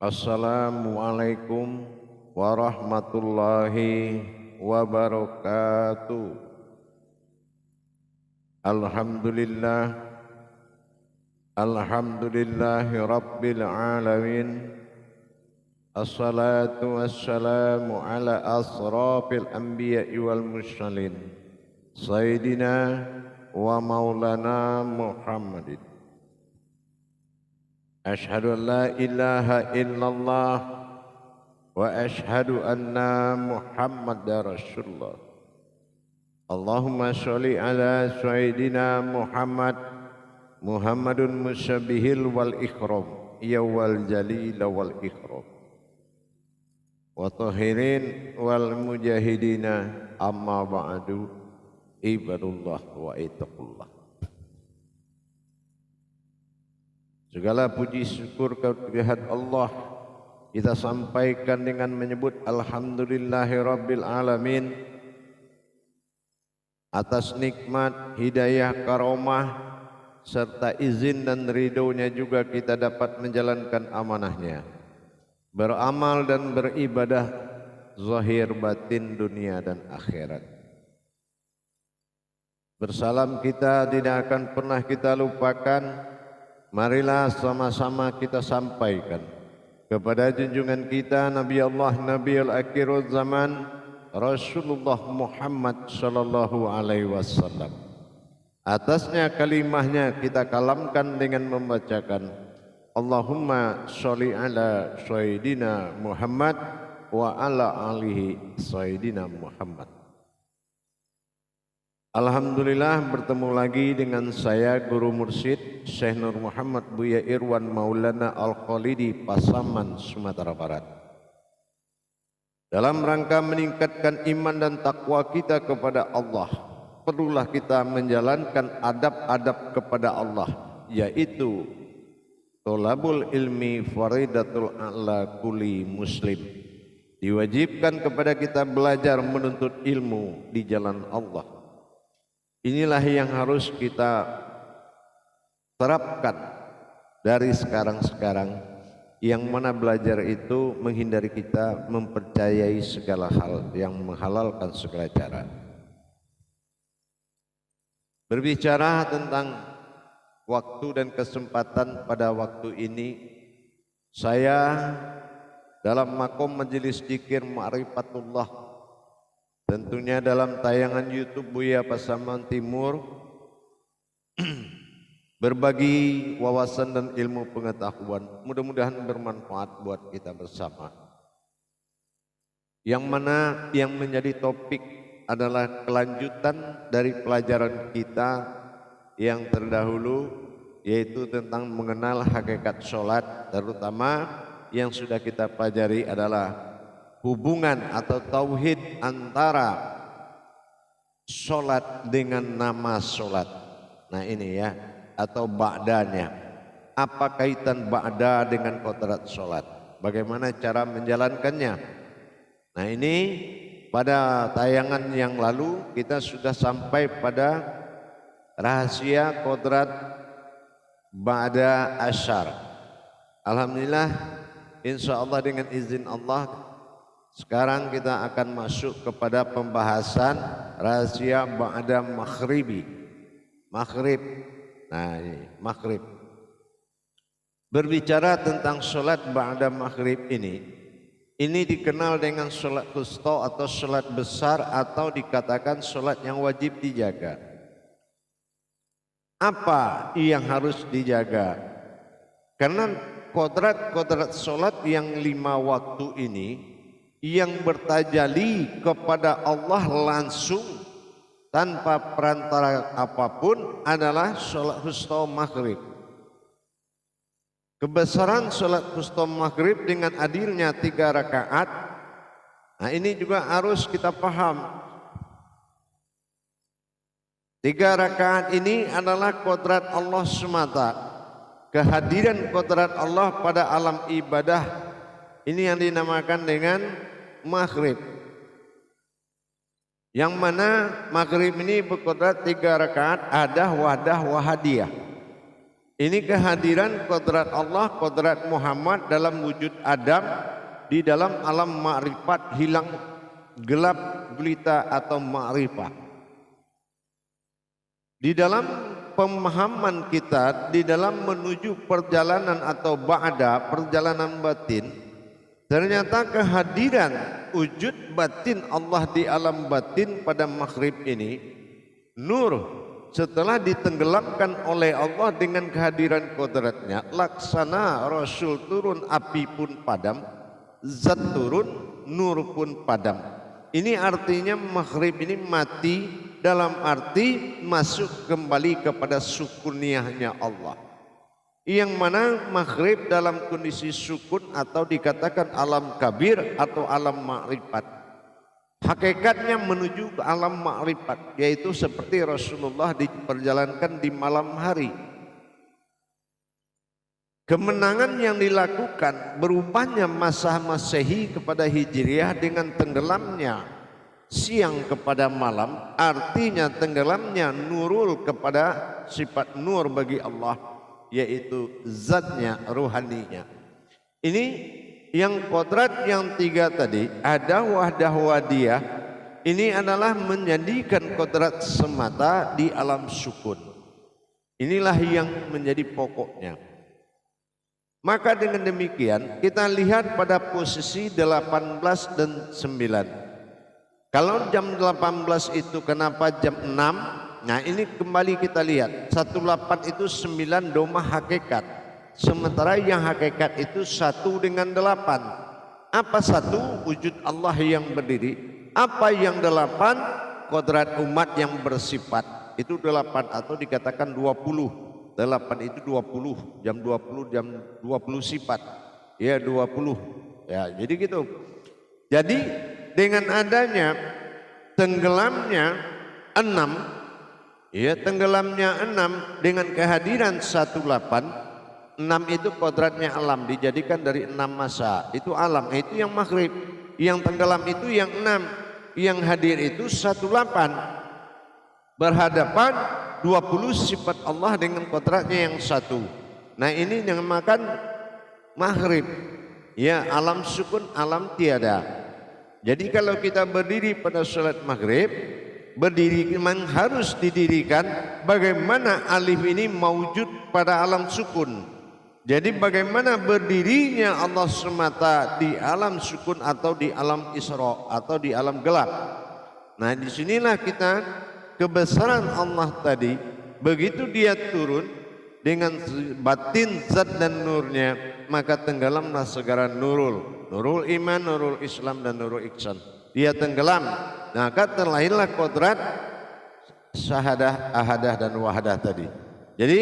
Assalamualaikum warahmatullahi wabarakatuh. Alhamdulillah, alhamdulillahi rabbil alamin. Assalatu wassalamu ala asrafil anbiya'i wal mursalin, Sayyidina wa maulana Muhammadin. Ashhadu an la ilaha illallah wa ashhadu anna Muhammadar Rasulullah. Allahumma sholli ala sayyidina Muhammadun musyabihil wal ikram ya wal jalil wal ikram wa tahirin wal mujahidina amma ba'du ibadullah wa ittaqullah. Segala puji syukur kehadirat Allah kita sampaikan dengan menyebut alhamdulillahirabbil alamin atas nikmat, hidayah, karomah serta izin dan ridhonya juga kita dapat menjalankan amanahnya, beramal dan beribadah zahir batin dunia dan akhirat. Bersalam kita tidak akan pernah kita lupakan. Marilah sama-sama kita sampaikan kepada junjungan kita Nabi Allah Nabiul Akhirul Zaman Rasulullah Muhammad sallallahu alaihi wasallam. Atasnya kalimahnya kita kalamkan dengan membacakan Allahumma sholli ala sayyidina Muhammad wa ala alihi sayyidina Muhammad. Alhamdulillah bertemu lagi dengan saya Guru Mursyid Syekh Nur Muhammad Buya Irwan Maulana Al-Khalidi Pasaman, Sumatera Barat. Dalam rangka meningkatkan iman dan takwa kita kepada Allah, perlulah kita menjalankan adab-adab kepada Allah, yaitu tolabul ilmi faridatul ala kulli muslim. Diwajibkan kepada kita belajar menuntut ilmu di jalan Allah. Inilah yang harus kita terapkan dari sekarang-sekarang, yang mana belajar itu menghindari kita mempercayai segala hal yang menghalalkan segala cara. Berbicara tentang waktu dan kesempatan pada waktu ini, saya dalam makom majelis dzikir Ma'rifatullah, tentunya dalam tayangan YouTube Buya Pasaman Timur, berbagi wawasan dan ilmu pengetahuan, mudah-mudahan bermanfaat buat kita bersama. Yang mana yang menjadi topik adalah kelanjutan dari pelajaran kita yang terdahulu, yaitu tentang mengenal hakikat sholat, terutama yang sudah kita pelajari adalah hubungan atau tauhid antara sholat dengan nama sholat. Nah ini ya, atau ba'danya. Apa kaitan ba'da dengan kodrat sholat? Bagaimana cara menjalankannya? Nah ini pada tayangan yang lalu kita sudah sampai pada rahasia kodrat ba'da asyar. Alhamdulillah, insya Allah dengan izin Allah, sekarang kita akan masuk kepada pembahasan rahasia ba'da maghribi. Maghrib. Nah ini maghrib. Berbicara tentang sholat ba'da maghrib ini dikenal dengan sholat wusta atau sholat besar, atau dikatakan sholat yang wajib dijaga. Apa yang harus dijaga? Karena kodrat sholat yang 5 waktu ini yang bertajali kepada Allah langsung tanpa perantara apapun adalah sholat wusta maghrib. Kebesaran sholat wusta maghrib dengan adilnya 3 rakaat, nah ini juga harus kita paham. 3 rakaat ini adalah kodrat Allah semata. Kehadiran kodrat Allah pada alam ibadah ini yang dinamakan dengan maghrib, yang mana maghrib ini berkodrat 3 rakaat, ada wadah wahadiyah. Ini kehadiran kodrat Allah, kodrat Muhammad dalam wujud Adam di dalam alam ma'rifat, hilang gelap gulita atau ma'rifat. Di dalam pemahaman kita, di dalam menuju perjalanan atau ba'da perjalanan batin, ternyata kehadiran wujud batin Allah di alam batin pada maghrib ini, nur setelah ditenggelamkan oleh Allah dengan kehadiran kodratnya, laksana Rasul turun api pun padam, zat turun nur pun padam. Ini artinya maghrib ini mati dalam arti masuk kembali kepada sukuniahnya Allah, yang mana maghrib dalam kondisi sukun atau dikatakan alam kabir atau alam ma'rifat. Hakikatnya menuju ke alam ma'rifat, yaitu seperti Rasulullah diperjalankan di malam hari. Kemenangan yang dilakukan berubahnya masa Masehi kepada Hijriah dengan tenggelamnya siang kepada malam, artinya tenggelamnya nurul kepada sifat nur bagi Allah, yaitu zatnya, ruhaninya. Ini yang kodrat yang tiga tadi, ada wahdah wadiyah, ini adalah menjadikan kodrat semata di alam sukun. Inilah yang menjadi pokoknya. Maka dengan demikian kita lihat pada posisi 18 dan 9. Kalau jam 18 itu kenapa jam 6? Nah ini kembali kita lihat, 18 itu 9 domah hakikat. Sementara yang hakikat itu 1 dengan 8. Apa 1? Wujud Allah yang berdiri. Apa yang 8? Kodrat umat yang bersifat. Itu 8 atau dikatakan 20. 8 itu 20. Jam 20, jam 20 sifat. Ya 20. Ya jadi gitu. Jadi dengan adanya tenggelamnya 6. Ya tenggelamnya 6 dengan kehadiran 18. 6 itu kodratnya alam, dijadikan dari 6 masa. Itu alam, itu yang maghrib. Yang tenggelam itu yang 6. Yang hadir itu 18. Berhadapan 20 sifat Allah dengan kodratnya yang 1. Nah ini yang makan maghrib. Ya alam sukun, alam tiada. Jadi kalau kita berdiri pada sholat maghrib, berdiri memang harus didirikan bagaimana alif ini mawujud pada alam sukun. Jadi bagaimana berdirinya Allah semata di alam sukun atau di alam Isra atau di alam gelap. Nah disinilah kita kebesaran Allah tadi, begitu dia turun dengan batin zat dan nurnya, maka tenggelamlah segala nurul iman, nurul Islam dan nurul ihsan. Dia tenggelam, maka terlahirlah kodrat syahadah, ahadah dan wahadah tadi. Jadi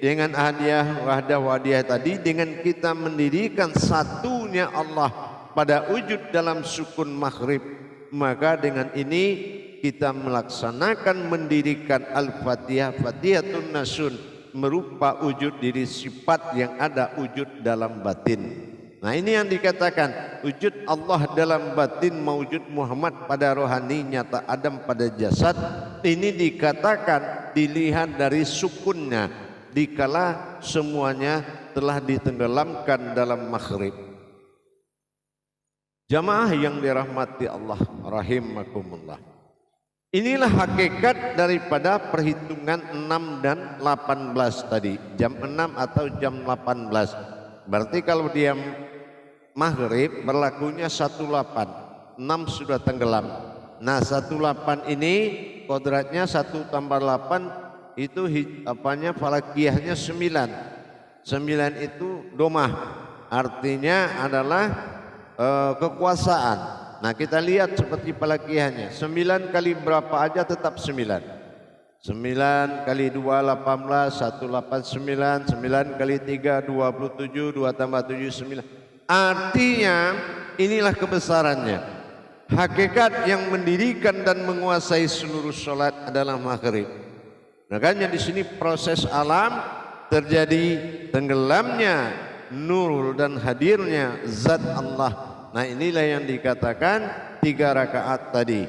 dengan ahadiyah, wahdah, wadiyah tadi, dengan kita mendirikan satunya Allah pada wujud dalam sukun maghrib, maka dengan ini kita melaksanakan mendirikan Al-Fatihah, Fatihatun Nasun, merupa wujud diri sifat yang ada wujud dalam batin. Nah ini yang dikatakan wujud Allah dalam batin, mawujud Muhammad pada rohani, nyata Adam pada jasad. Ini dikatakan dilihat dari sukunnya, dikala semuanya telah ditenggelamkan dalam maghrib. Jamaah yang dirahmati Allah rahimakumullah. Inilah hakikat daripada perhitungan 6 dan 18 tadi. Jam 6 atau jam 18. Berarti kalau dia maghrib berlakunya 18. 6 sudah tenggelam. Nah 18 ini kodratnya 1 tambah 8 itu apanya falakiyahnya 9. 9 itu domah, artinya adalah kekuasaan. Nah kita lihat seperti falakiyahnya, 9 kali berapa aja tetap 9. 9 kali 2 18, 189, 9 kali 3 27, 2 tambah 7 9. Artinya inilah kebesarannya. Hakikat yang mendirikan dan menguasai seluruh sholat adalah maghrib. Makanya di sini proses alam terjadi tenggelamnya nurul dan hadirnya zat Allah. Nah inilah yang dikatakan 3 rakaat tadi.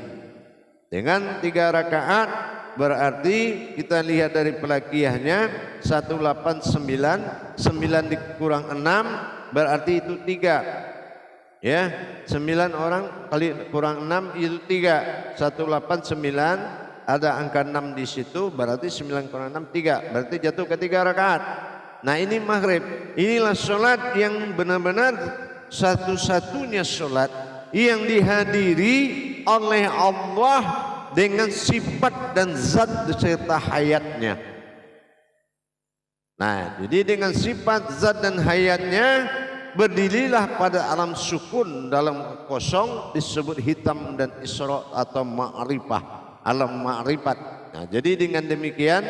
Dengan 3 rakaat berarti kita lihat dari pelakiyahnya 189, 9 dikurang 6 berarti itu 3. Ya, 9 orang kali kurang 6 itu 3. 189 ada angka 6 di situ berarti 9 kurang 6 3. Berarti jatuh ke 3 rakaat. Nah, ini maghrib. Inilah salat yang benar-benar satu-satunya salat yang dihadiri oleh Allah dengan sifat dan zat serta hayatnya. Nah, jadi dengan sifat zat dan hayatnya berdirilah pada alam sukun dalam kosong disebut hitam dan isra atau ma'rifah, alam ma'rifat. Nah, jadi dengan demikian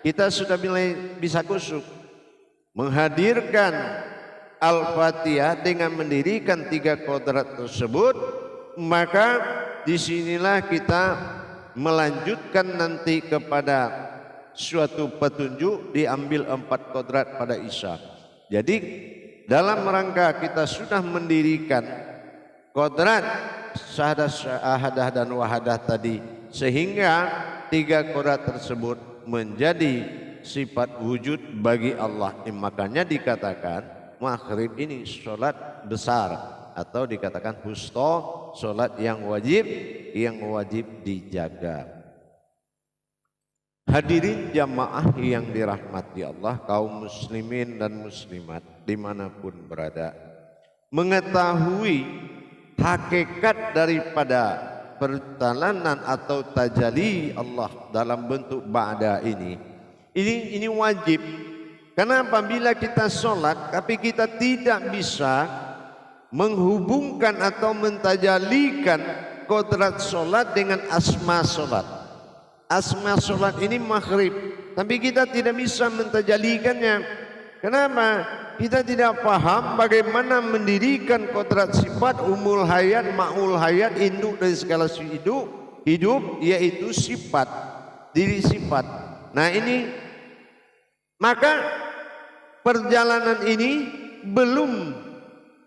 kita sudah bisa khusyuk menghadirkan Al-Fatihah dengan mendirikan 3 kodrat tersebut, maka disinilah kita melanjutkan nanti kepada suatu petunjuk diambil 4 kodrat pada Isya. Jadi dalam rangka kita sudah mendirikan kodrat syahadah dan wahadah tadi, sehingga 3 kodrat tersebut menjadi sifat wujud bagi Allah. Makanya dikatakan maghrib ini sholat besar atau dikatakan wusta, sholat yang wajib dijaga. Hadirin jamaah yang dirahmati Allah, kaum muslimin dan muslimat dimanapun berada, mengetahui hakikat daripada perjalanan atau tajalli Allah dalam bentuk ba'da ini wajib. Karena apabila kita sholat tapi kita tidak bisa menghubungkan atau mentajalikan kodrat sholat dengan asma sholat. Asma sholat ini maghrib, tapi kita tidak bisa mentajalikannya. Kenapa? Kita tidak paham bagaimana mendirikan kodrat sifat umul hayat, ma'ul hayat, induk dari segala hidup, yaitu sifat, diri sifat. Nah, ini maka perjalanan ini belum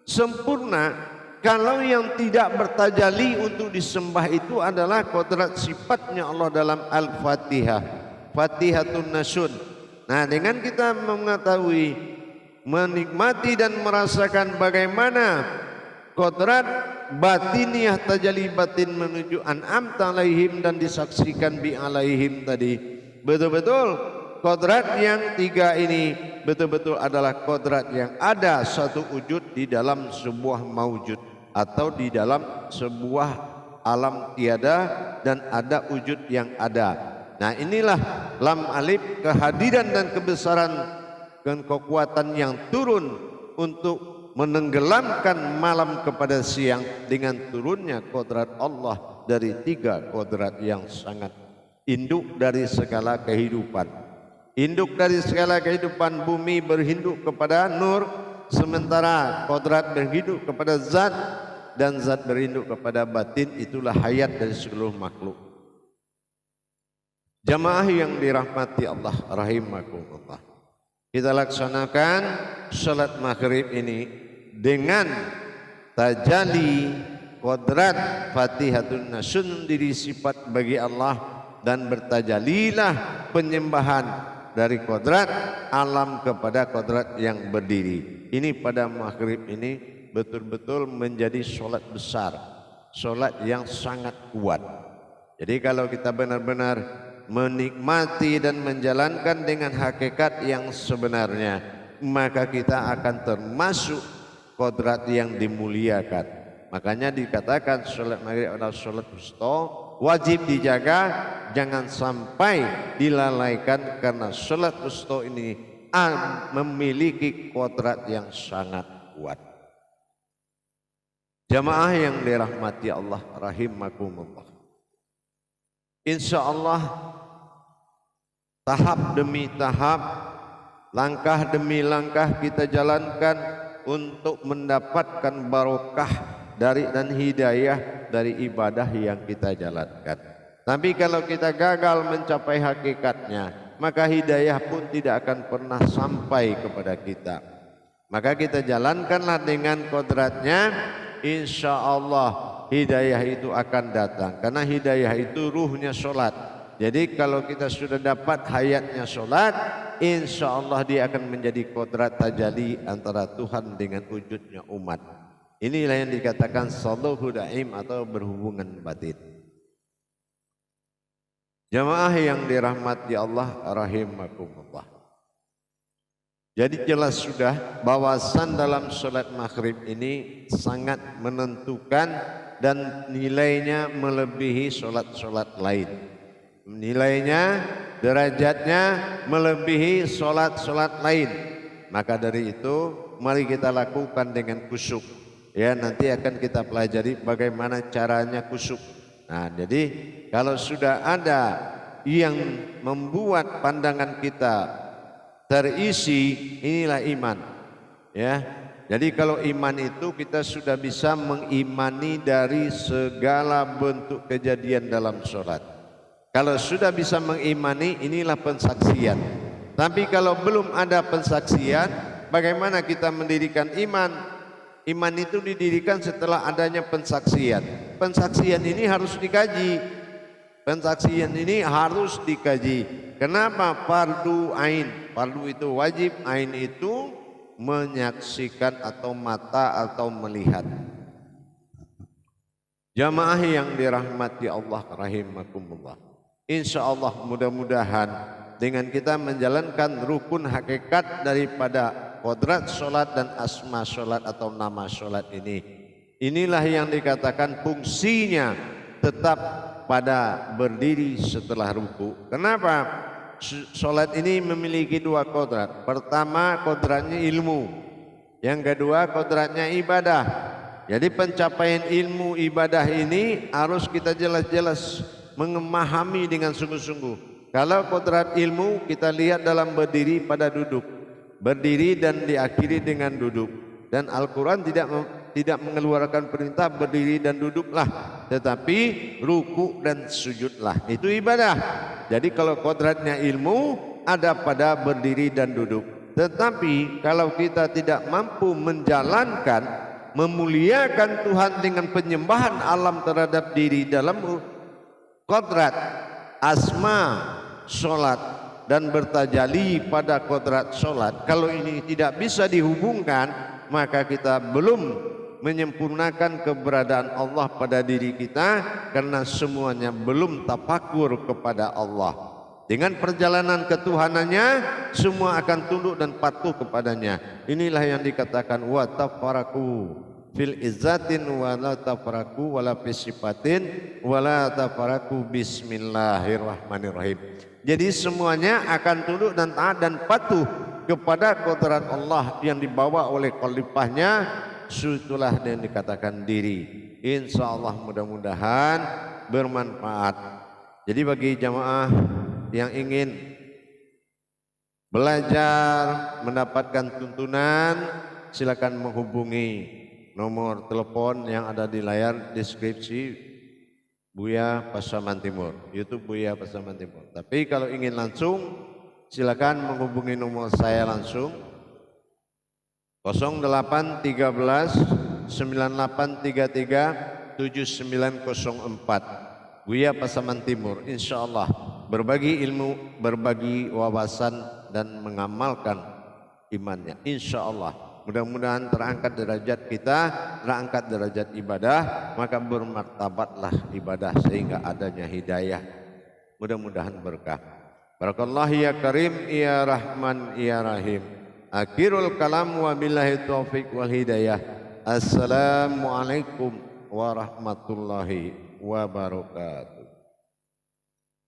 sempurna kalau yang tidak bertajali untuk disembah itu adalah kodrat sifatnya Allah dalam Al-Fatihah, Fatihatun Nasun. Nah, dengan kita mengetahui, menikmati dan merasakan bagaimana kodrat batiniah tajalli batin menuju an'amta alaihim dan disaksikan bi alaihim tadi, betul-betul kodrat yang 3 ini betul-betul adalah kodrat yang ada satu wujud di dalam sebuah maujud atau di dalam sebuah alam tiada dan ada wujud yang ada. Nah, inilah lam alif, kehadiran dan kebesaran dan kekuatan yang turun untuk menenggelamkan malam kepada siang dengan turunnya kodrat Allah dari 3 kodrat yang sangat induk dari segala kehidupan. Induk dari segala kehidupan, bumi berhinduk kepada nur, sementara kodrat berhinduk kepada zat dan zat berhinduk kepada batin. Itulah hayat dari seluruh makhluk. Jamaah yang dirahmati Allah rahimakumullah, kita laksanakan salat maghrib ini dengan tajalli kodrat Fatihatun Nasun, diri sifat bagi Allah, dan bertajalilah penyembahan dari kodrat alam kepada kodrat yang berdiri. Ini pada maghrib ini betul-betul menjadi solat besar, solat yang sangat kuat. Jadi kalau kita benar-benar menikmati dan menjalankan dengan hakikat yang sebenarnya, maka kita akan termasuk kodrat yang dimuliakan. Makanya dikatakan solat maghrib adalah solat wusta, wajib dijaga, jangan sampai dilalaikan, karena salat wusta ini memiliki kodrat yang sangat kuat. Jamaah yang dirahmati Allah rahimakumullah, insyaallah tahap demi tahap, langkah demi langkah kita jalankan untuk mendapatkan barokah dari dan hidayah dari ibadah yang kita jalankan. Tapi kalau kita gagal mencapai hakikatnya, maka hidayah pun tidak akan pernah sampai kepada kita. Maka kita jalankanlah dengan kodratnya, insya Allah hidayah itu akan datang. Karena hidayah itu ruhnya sholat. Jadi kalau kita sudah dapat hayatnya sholat, insya Allah dia akan menjadi kodrat tajalli antara Tuhan dengan wujudnya umat. Inilah yang dikatakan saluhu daim atau berhubungan batin. Jamaah yang dirahmati Allah rahimakumullah. Jadi jelas sudah bahwasan dalam sholat maghrib ini sangat menentukan dan nilainya melebihi sholat-sholat lain. Nilainya, derajatnya melebihi sholat-sholat lain. Maka dari itu mari kita lakukan dengan khusyuk. Ya, nanti akan kita pelajari bagaimana caranya khusyuk. Nah, jadi kalau sudah ada yang membuat pandangan kita terisi, inilah iman. Ya, jadi kalau iman itu kita sudah bisa mengimani dari segala bentuk kejadian dalam sholat. Kalau sudah bisa mengimani, inilah pensaksian. Tapi kalau belum ada pensaksian, bagaimana kita mendirikan iman? Iman itu didirikan setelah adanya pensaksian. Pensaksian ini harus dikaji. Pensaksian ini harus dikaji. Kenapa? Fardu ain. Fardu itu wajib, ain itu menyaksikan atau mata atau melihat. Jamaah yang dirahmati Allah rahimakumullah. Insya Allah mudah-mudahan dengan kita menjalankan rukun hakikat daripada kodrat sholat dan asma sholat atau nama sholat ini, inilah yang dikatakan fungsinya tetap pada berdiri setelah ruku. Kenapa? Sholat ini memiliki dua kodrat. Pertama kodratnya ilmu, yang kedua kodratnya ibadah. Jadi pencapaian ilmu ibadah ini harus kita jelas-jelas memahami dengan sungguh-sungguh. Kalau kodrat ilmu kita lihat dalam berdiri pada duduk, berdiri dan diakhiri dengan duduk. Dan Al-Quran tidak mengeluarkan perintah berdiri dan duduklah, tetapi ruku dan sujudlah. Itu ibadah. Jadi kalau kodratnya ilmu ada pada berdiri dan duduk. Tetapi kalau kita tidak mampu menjalankan, memuliakan Tuhan dengan penyembahan alam terhadap diri dalam kodrat asma sholat dan bertajali pada kodrat sholat, kalau ini tidak bisa dihubungkan, maka kita belum menyempurnakan keberadaan Allah pada diri kita, karena semuanya belum tafakur kepada Allah. Dengan perjalanan ketuhanannya semua akan tunduk dan patuh kepadanya. Inilah yang dikatakan wa tafaraku fil izzatin wa la tafaraku wala fisifatin wa la tafaraku bismillahirrahmanirrahim. Jadi semuanya akan tunduk dan taat dan patuh kepada kodrat Allah yang dibawa oleh khalifahnya. Itulah yang dikatakan diri. Insya Allah mudah-mudahan bermanfaat. Jadi bagi jamaah yang ingin belajar mendapatkan tuntunan, silakan menghubungi nomor telepon yang ada di layar deskripsi Buya Pasaman Timur, YouTube Buya Pasaman Timur. Tapi kalau ingin langsung, silakan menghubungi nomor saya langsung 0813 9833 7904 Buya Pasaman Timur. Insya Allah berbagi ilmu, berbagi wawasan dan mengamalkan imannya. Insya Allah mudah-mudahan terangkat derajat kita, terangkat derajat ibadah, maka bermartabatlah ibadah sehingga adanya hidayah. Mudah-mudahan berkah. Barakallah ya Karim, ya Rahman, ya Rahim. Akhirul kalam wa billahi taufiq wal hidayah. Assalamualaikum warahmatullahi wabarakatuh.